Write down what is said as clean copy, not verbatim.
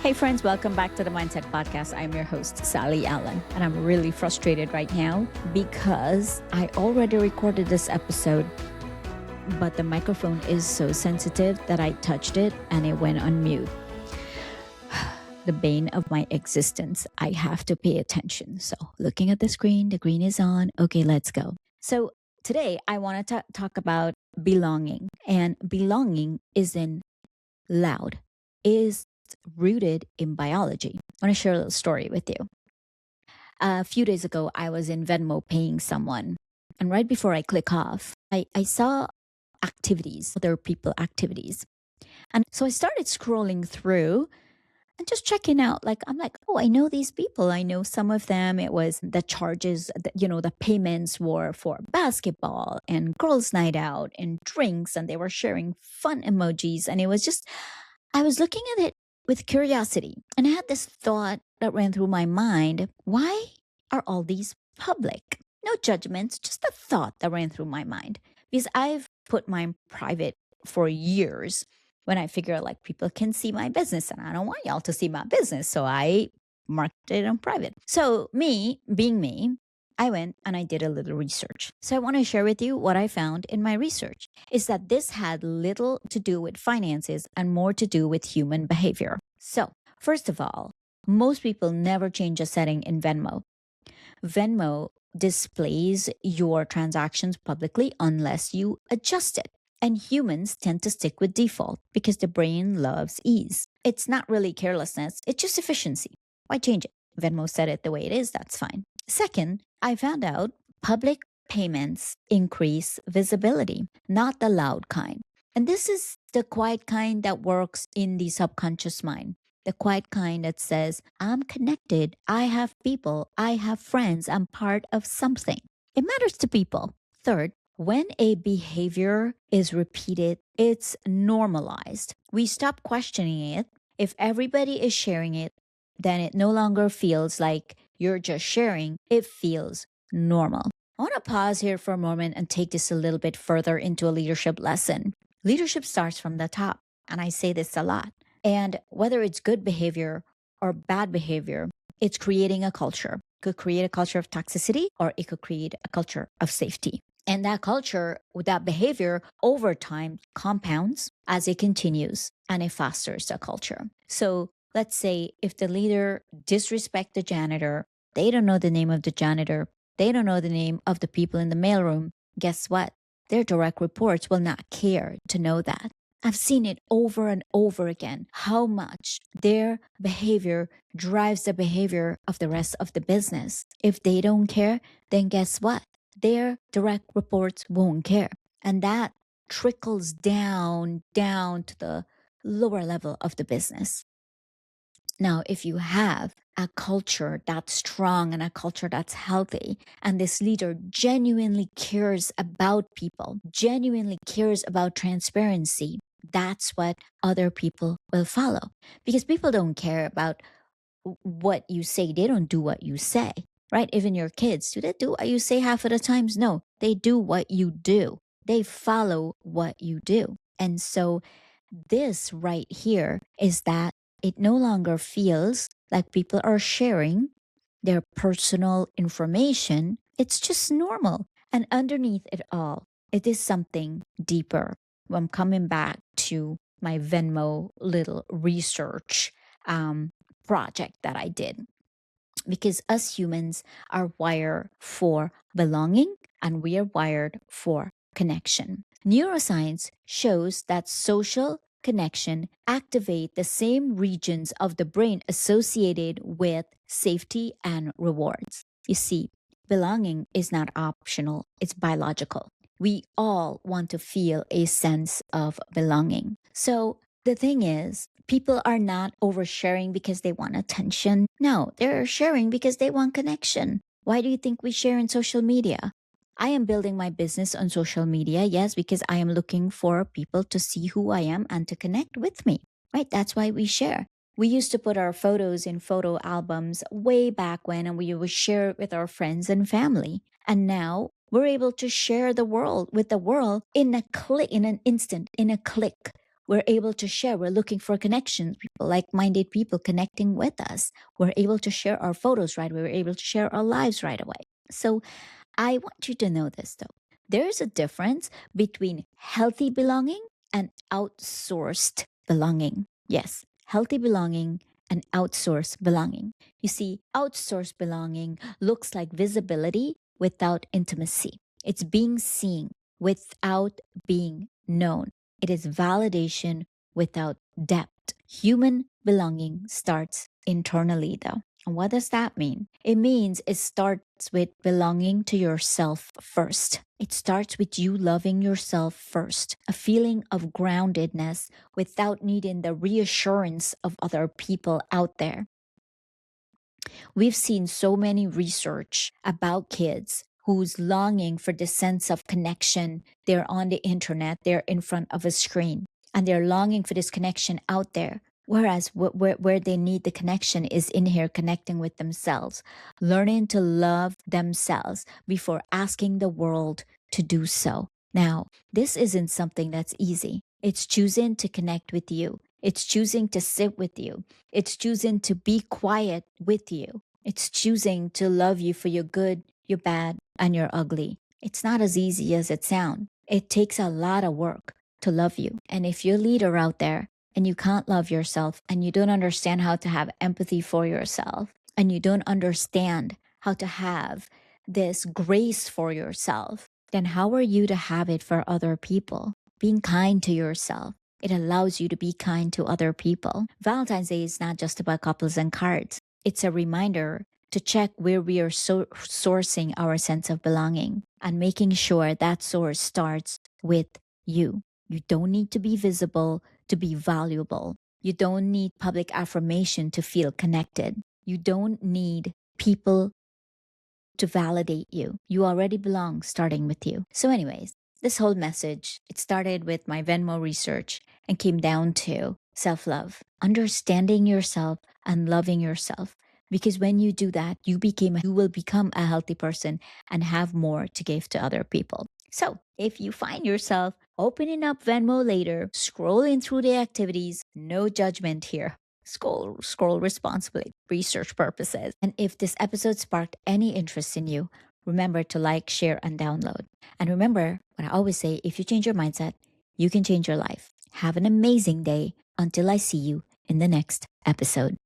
Hey friends, welcome back to the Mindset Podcast. I'm your host, Sally Allen, and I'm really frustrated right now because I already recorded this episode, but the microphone is so sensitive that I touched it and it went on mute. The bane of my existence. I have to pay attention. So looking at the screen is on. Okay, let's go. So today I want to talk about belonging, and belonging isn't loud, is rooted in biology. I want to share a little story with you. A few days ago, I was in Venmo paying someone. And right before I click off, I saw activities, other people activities. And so I started scrolling through and just checking out. I'm like, oh, I know these people. I know some of them. It was the charges, the payments were for basketball and girls' night out and drinks. And they were sharing fun emojis. And it was just, I was looking at it with curiosity. And I had this thought that ran through my mind. Why are all these public? No judgments, just a thought that ran through my mind. Because I've put mine private for years when I figure people can see my business and I don't want y'all to see my business. So I marked it on private. So me, being me, I went and I did a little research. So I want to share with you what I found in my research is that this had little to do with finances and more to do with human behavior. So first of all, most people never change a setting in Venmo. Venmo displays your transactions publicly unless you adjust it. And humans tend to stick with default because the brain loves ease. It's not really carelessness, it's just efficiency. Why change it? Venmo said it the way it is, that's fine. Second, I found out public payments increase visibility, not the loud kind. And this is the quiet kind that works in the subconscious mind. The quiet kind that says, I'm connected, I have people, I have friends, I'm part of something. It matters to people. Third, when a behavior is repeated, it's normalized. We stop questioning it. If everybody is sharing it, then it no longer feels like you're just sharing, it feels normal. I want to pause here for a moment and take this a little bit further into a leadership lesson. Leadership starts from the top, and I say this a lot. And whether it's good behavior or bad behavior, it's creating a culture. It could create a culture of toxicity or it could create a culture of safety. And that culture, that behavior over time compounds as it continues and it fosters the culture. So let's say if the leader disrespects the janitor, they don't know the name of the janitor, they don't know the name of the people in the mailroom, guess what? Their direct reports will not care to know that. I've seen it over and over again, how much their behavior drives the behavior of the rest of the business. If they don't care, then guess what? Their direct reports won't care. And that trickles down to the lower level of the business. Now, if you have a culture that's strong and a culture that's healthy, and this leader genuinely cares about people, genuinely cares about transparency, that's what other people will follow. Because people don't care about what you say, they don't do what you say, right? Even your kids, do they do what you say half of the times? No, they do what you do. They follow what you do. And so this right here is that it no longer feels like people are sharing their personal information. It's just normal. And underneath it all, it is something deeper. I'm coming back to my Venmo little research project that I did. Because us humans are wired for belonging and we are wired for connection. Neuroscience shows that social connection activate the same regions of the brain associated with safety and rewards. You see, belonging is not optional, it's biological. We all want to feel a sense of belonging. So the thing is, people are not oversharing because they want attention. No, they're sharing because they want connection. Why do you think we share in social media? I am building my business on social media, yes, because I am looking for people to see who I am and to connect with me, right? That's why we share. We used to put our photos in photo albums way back when, and we would share it with our friends and family. And now we're able to share the world with the world in a click, in an instant, in a click. We're able to share. We're looking for connections, people, like-minded people connecting with us. We're able to share our photos right away. We're able to share our lives right away. So I want you to know this though. There is a difference between healthy belonging and outsourced belonging. Yes, healthy belonging and outsourced belonging. You see, outsourced belonging looks like visibility without intimacy. It's being seen without being known. It is validation without depth. Human belonging starts internally, though. And what does that mean? It means it starts with belonging to yourself first. It starts with you loving yourself first, a feeling of groundedness without needing the reassurance of other people out there. We've seen so many research about kids who's longing for the sense of connection. They're on the internet, they're in front of a screen, and they're longing for this connection out there. Whereas where they need the connection is in here, connecting with themselves, learning to love themselves before asking the world to do so. Now, this isn't something that's easy. It's choosing to connect with you. It's choosing to sit with you. It's choosing to be quiet with you. It's choosing to love you for your good, your bad, and your ugly. It's not as easy as it sounds. It takes a lot of work to love you. And if you're a leader out there and you can't love yourself and you don't understand how to have empathy for yourself and you don't understand how to have this grace for yourself, then how are you to have it for other people? Being kind to yourself. It allows you to be kind to other people. Valentine's Day is not just about couples and cards. It's a reminder to check where we are sourcing our sense of belonging and making sure that source starts with you. You don't need to be visible to be valuable. You don't need public affirmation to feel connected. You don't need people to validate you. You already belong, starting with you. So anyways, this whole message, it started with my Venmo research and came down to self-love, understanding yourself and loving yourself. Because when you do that, you will become a healthy person and have more to give to other people. So if you find yourself opening up Venmo later, scrolling through the activities, no judgment here. Scroll responsibly, research purposes. And if this episode sparked any interest in you, remember to like, share, and download. And remember what I always say, if you change your mindset, you can change your life. Have an amazing day until I see you in the next episode.